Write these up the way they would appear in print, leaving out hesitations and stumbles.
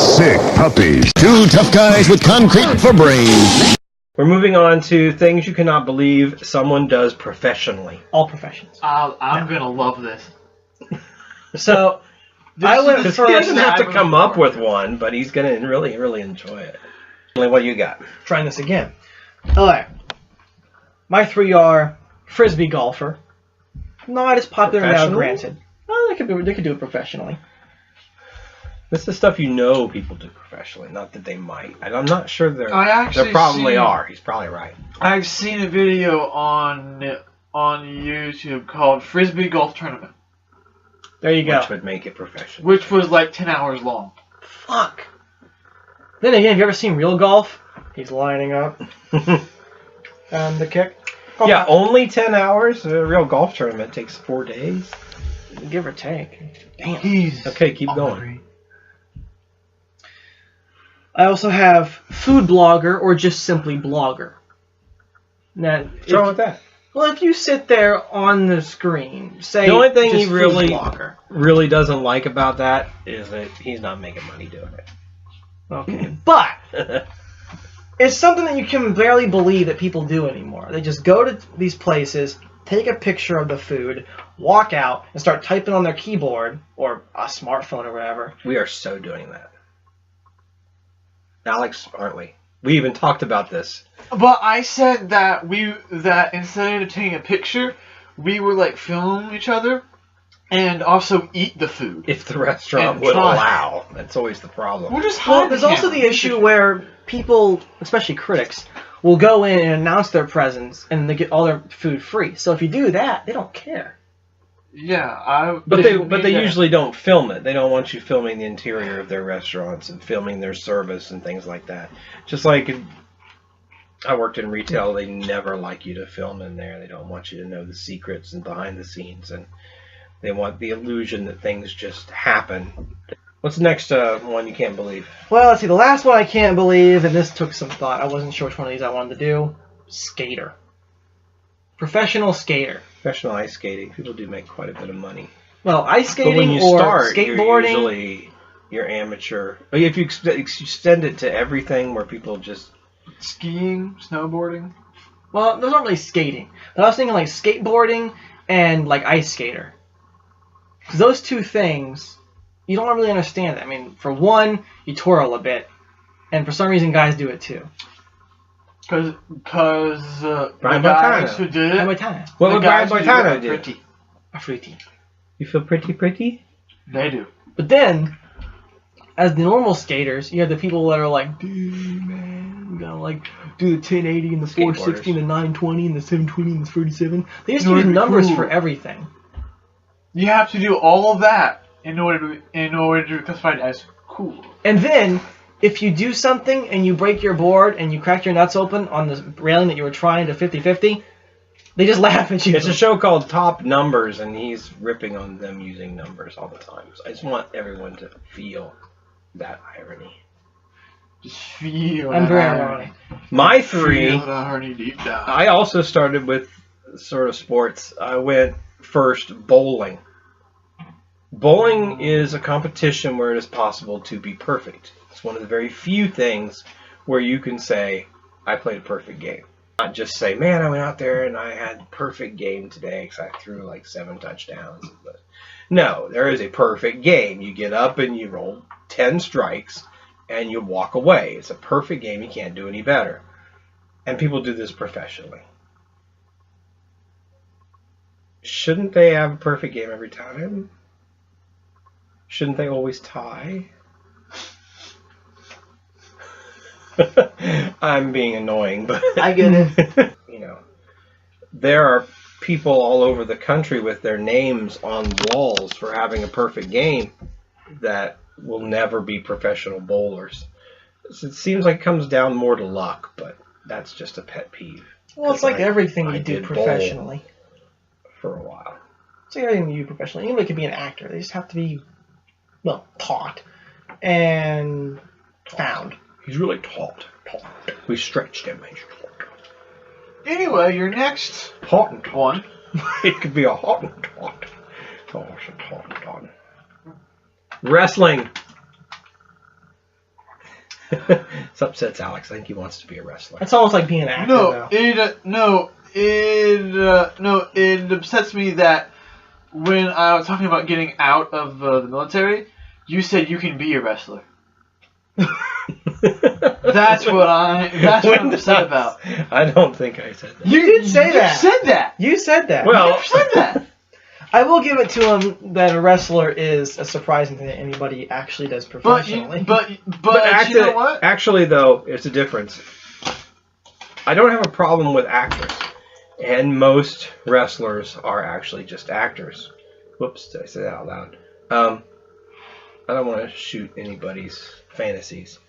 Sick puppies. Two tough guys with concrete for brains. We're moving on to things you cannot believe someone does professionally. All professions. I'm gonna love this. So, I went Because first. he doesn't have to come up with one, but he's going to really, really enjoy it. What do you got? Trying this again. Alright. My three are frisbee golfer. Not as popular now, granted. Oh, they could do it professionally. This is stuff you know people do professionally, not that they might. And I'm not sure there probably are. He's probably right. I've seen a video on YouTube called Frisbee Golf Tournament. There you go. Which would make it professional. Which was like 10 hours long. Fuck. Then again, have you ever seen real golf? He's lining up. And the kick. Oh, yeah, only 10 hours? A real golf tournament takes 4 days. Give or take. Damn. Okay, keep going. I also have food blogger or just simply blogger. Now, What's wrong with that? Well, if you sit there on the screen, say the only thing he just really doesn't like about that is that he's not making money doing it. Okay, but it's something that you can barely believe that people do anymore. They just go to these places, take a picture of the food, walk out, and start typing on their keyboard or a smartphone or whatever. We are so doing that. Alex, aren't we? We even talked about this. But I said that instead of taking a picture, we would like film each other and also eat the food. If the restaurant would allow. That's always the problem. We're just Well, there's also the issue where people, especially critics, will go in and announce their presence and they get all their food free. So if you do that, they don't care. Yeah, but they usually don't film it. They don't want you filming the interior of their restaurants and filming their service and things like that. Just like I worked in retail, they never like you to film in there. They don't want you to know the secrets and behind the scenes, and they want the illusion that things just happen. What's the next one you can't believe? Well, let's see. The last one I can't believe, and this took some thought. I wasn't sure which one of these I wanted to do. Skater. Professional skater. Professional ice skating. People do make quite a bit of money. Well, ice skating but when you or start, skateboarding. You're amateur. But if you extend it to everything where people just... Skiing, snowboarding. Well, there's not really skating. But I was thinking like skateboarding and like ice skater. Because those two things, you don't really understand that. I mean, for one, you twirl a bit. And for some reason, guys do it too. Because the guys who did it... What would Brian Boitano do? Pretty. You feel pretty? They do. But then, as the normal skaters, you have the people that are like, dude, man, we gotta like do the 1080 and the 460 and the 920 and the 720 and the 37. They used to use numbers for everything. You have to do all of that in order to be classified as cool. And then, if you do something and you break your board and you crack your nuts open on the railing that you were trying to 50-50, they just laugh at you. It's a show called Top Numbers, and he's ripping on them using numbers all the time. So I just want everyone to feel that irony. Just feel I'm very ironic. My three, feel the irony deep down. I also started with sort of sports. I went first bowling. Bowling is a competition where it is possible to be perfect. It's one of the very few things where you can say, I played a perfect game. Not just say, man, I went out there and I had a perfect game today because I threw like 7 touchdowns. But no, there is a perfect game. You get up and you roll 10 strikes and you walk away. It's a perfect game. You can't do any better. And people do this professionally. Shouldn't they have a perfect game every time? Shouldn't they always tie? I'm being annoying, but I get it. You know, there are people all over the country with their names on walls for having a perfect game that will never be professional bowlers. It seems like it comes down more to luck, but that's just a pet peeve. Well, it's like everything you do professionally. For a while. It's like everything you do professionally. Anybody could be an actor. They just have to be, well, taught and found. He's really taut. We stretched him. He's taut. Anyway, your next Hot and one. It could be a hot and taut. Oh, it's a taut and taut. Wrestling. This upsets Alex. I think he wants to be a wrestler. It's almost like being an actor, though. It upsets me that when I was talking about getting out of the military, you said you can be a wrestler. That's what I'm upset about. I don't think I said that. You did say that. You said that. You said that. Well, You never said that. I will give it to him that a wrestler is a surprising thing that anybody actually does professionally. But you you know what? Actually, though, it's a difference. I don't have a problem with actors. And most wrestlers are actually just actors. Whoops, did I say that out loud? I don't want to shoot anybody's fantasies.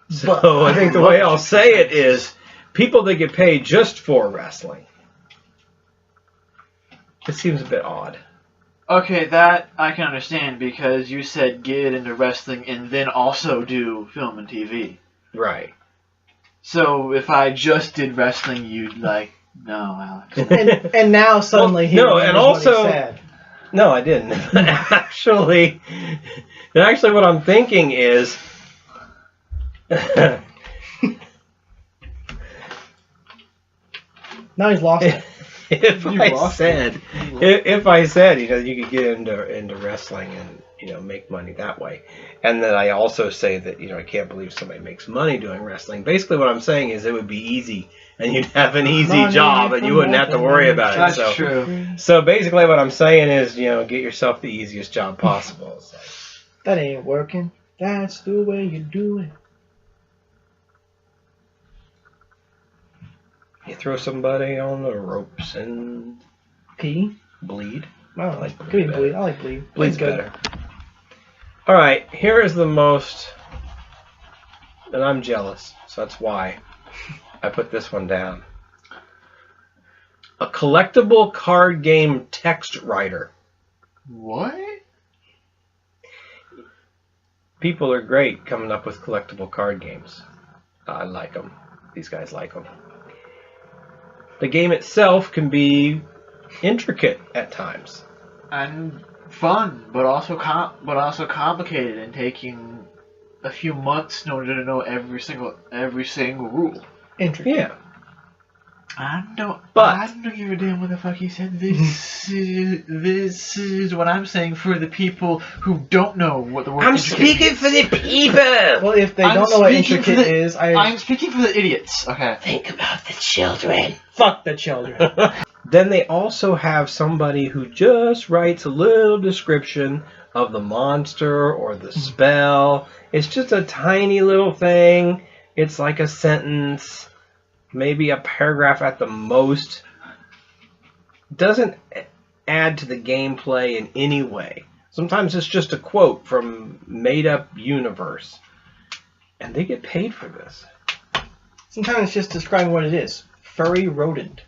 So I think the way I'll say it is people that get paid just for wrestling. It seems a bit odd. Okay, that I can understand because you said get into wrestling and then also do film and TV. Right. So if I just did wrestling, you'd like, no, Alex. and now suddenly he no, and also what he said. No, I didn't. actually, what I'm thinking is, Now he's lost it. if I said, you could get into wrestling and make money that way, and then I also say that I can't believe somebody makes money doing wrestling. Basically, what I'm saying is it would be easy, and you'd have an easy job, and you wouldn't have to worry about it. That's true. So basically, what I'm saying is, get yourself the easiest job possible. So. That ain't working. That's the way you do it. You throw somebody on the ropes and bleed. I don't like bleed. I like bleed. Bleed's better. All right, here is the most, and I'm jealous, so that's why I put this one down. A collectible card game text writer. What? People are great coming up with collectible card games. I like them. These guys like them. The game itself can be intricate at times. And fun, but also complicated and taking a few months in order to know every single rule. Intricate. Yeah. I don't give a damn what the fuck he said. This is what I'm saying for the people who don't know what the word intricate means. for the people. Well, if they don't know what intricate is, I'm speaking for the idiots. Okay. Think about the children. Fuck the children. Then they also have somebody who just writes a little description of the monster or the spell. It's just a tiny little thing. It's like a sentence, maybe a paragraph at the most. Doesn't add to the gameplay in any way. Sometimes it's just a quote from made-up universe. And they get paid for this. Sometimes it's just describing what it is. Furry rodent.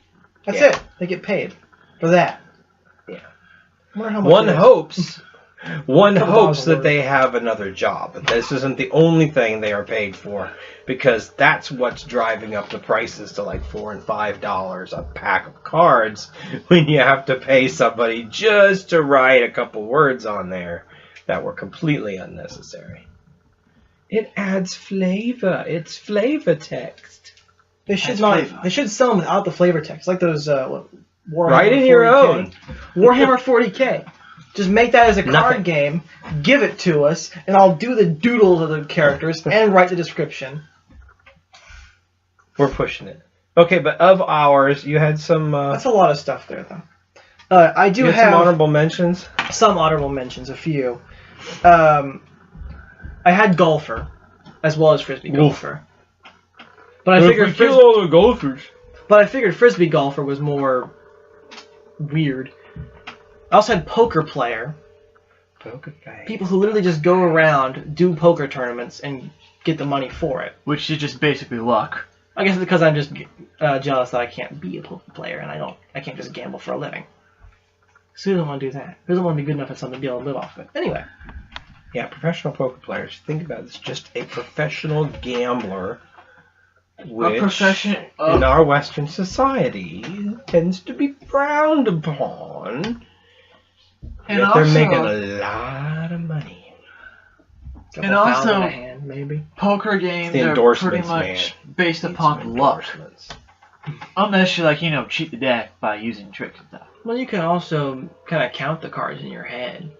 That's it. They get paid for that. Yeah. I wonder how much One hopes that they have another job. But this isn't the only thing they are paid for, because that's what's driving up the prices to like $4 and $5 a pack of cards when you have to pay somebody just to write a couple words on there that were completely unnecessary. It adds flavor. It's flavor text. They should They should sell them without the flavor text, like those Warhammer. Write in your own. Warhammer 40K. Just make that as a card game, give it to us, and I'll do the doodles of the characters and write the description. We're pushing it. Okay, but of ours, you had some... That's a lot of stuff there, though. I do have some honorable mentions? Some honorable mentions, a few. I had golfer, as well as frisbee golfer. But I figured all the golfers. But I figured frisbee golfer was more weird. I also had poker player. Poker player. People who literally just go around, do poker tournaments, and get the money for it. Which is just basically luck. I guess it's because I'm just jealous that I can't be a poker player and I can't just gamble for a living. So who doesn't want to do that? Who doesn't want to be good enough at something to be able to live off of it? Anyway. Yeah, professional poker players. Think about it. It's just a professional gambler. Which, in our Western society, tends to be frowned upon. And they're making a lot of money. And also, maybe. Poker games the are endorsements, pretty much man. based Need upon some luck. endorsements. Unless you, like, you know, cheat the deck by using tricks and stuff. Well, you can also kind of count the cards in your head.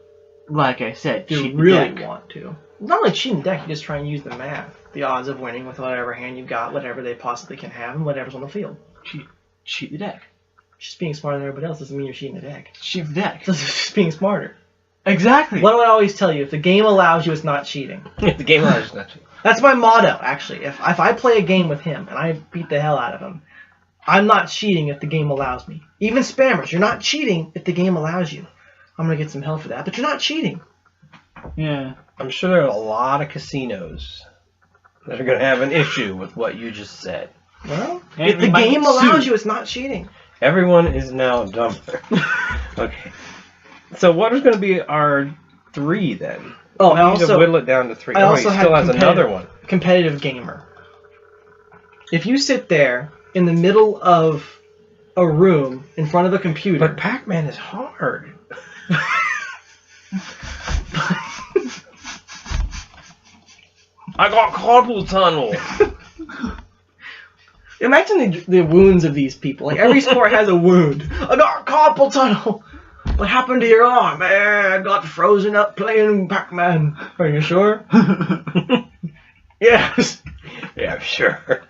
Like I said, If you cheat really the deck. want to. Not only cheating the deck, you just try and use the math. The odds of winning with whatever hand you got, whatever they possibly can have, and whatever's on the field. Cheat the deck. Just being smarter than everybody else doesn't mean you're cheating the deck. Cheat the deck. It's just being smarter. Exactly. What do I always tell you? If the game allows you, it's not cheating. The game allows not cheating. That's my motto, actually. If I play a game with him and I beat the hell out of him, I'm not cheating if the game allows me. Even spammers, you're not cheating if the game allows you. I'm going to get some hell for that, but you're not cheating. Yeah. I'm sure there are a lot of casinos that are going to have an issue with what you just said. Well, And if the we might game get allows sued. you, it's not cheating. Everyone is now dumber. Okay. So what is going to be our 3 then? Oh, We I need to also, whittle it down to 3. I Oh, also he had still has another one. competitive gamer. If you sit there in the middle of a room in front of a computer... But Pac-Man is hard. I got carpal tunnel. Imagine the wounds of these people. Like, every sport has a wound. I got carpal tunnel. What happened to your arm? I got frozen up playing Pac-Man. Are you sure? Yes. Yeah, sure.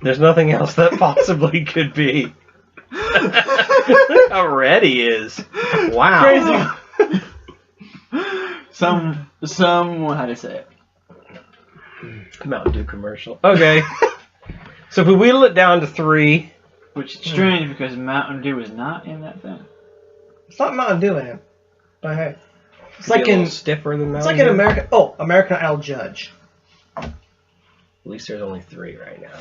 There's nothing else that possibly could be. How red he is. Wow. Crazy. Someone had to say it. Mountain Dew commercial. Okay. So if we whittle it down to 3... Which is strange because Mountain Dew is not in that thing. It's not Mountain Dew in it. But hey. It's Could be like a little in... stiffer than It's Mountain like in Dew. American... Oh, American Idol Judge. At least there's only 3 right now.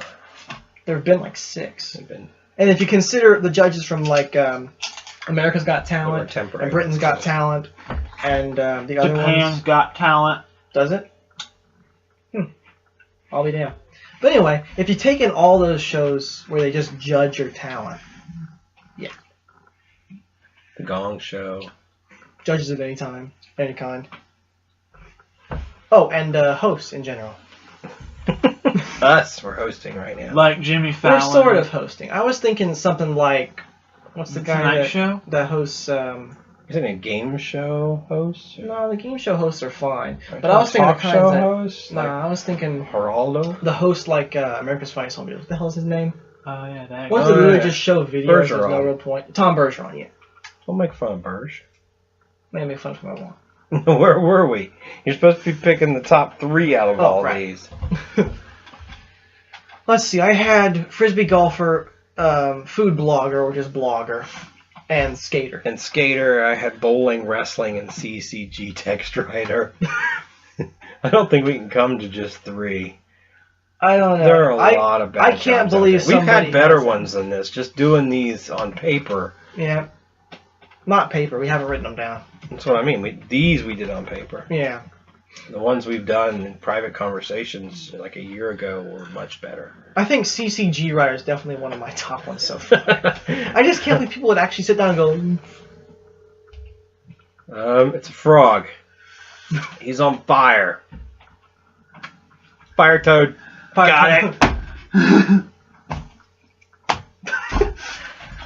There have been like 6. They've been And if you consider the judges from like America's Got They were Talent temporary. and Britain's Got Talent and the other Japan's ones... Got Talent. Does it? I'll be damned. But anyway, if you take in all those shows where they just judge your talent, The Gong Show. judges of any time, any kind. Oh, and hosts in general. Us, we're hosting right now. Like Jimmy We're Fallon. sort of hosting. I was thinking something like, what's the guy Tonight that, Show? that hosts? Is it a game show host? No, the game show hosts are fine. Or But I was thinking the talk kinds show that. host? Nah, Like I was thinking Geraldo? the host like America's Funniest Home Videos. What the hell is his name? Oh, yeah, that Ones guy. that really yeah. just show videos. There's no Bergeron. real point. Tom Bergeron, yeah. Don't make fun of Burge. Maybe make fun of him I want. Where were we? You're supposed to be picking the top 3 out of all right. these. Let's see. I had frisbee golfer, food blogger or just blogger, and skater. And skater, I had bowling, wrestling, and CCG text writer. I don't think we can come to just 3. I don't know. There are a lot of bad I can't jobs out believe there. We've somebody had better has them. ones than this. Just doing these on paper. Yeah. Not paper. We haven't written them down. That's what I mean. These we did on paper. Yeah. The ones we've done in private conversations like a year ago were much better. I think CCG writer is definitely one of my top ones so far. I just can't believe people would actually sit down and go, It's a frog. He's on fire. Fire toad. Got it.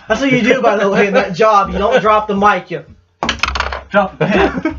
That's what you do, by the way, in that job. You don't drop the mic. You Drop the pen.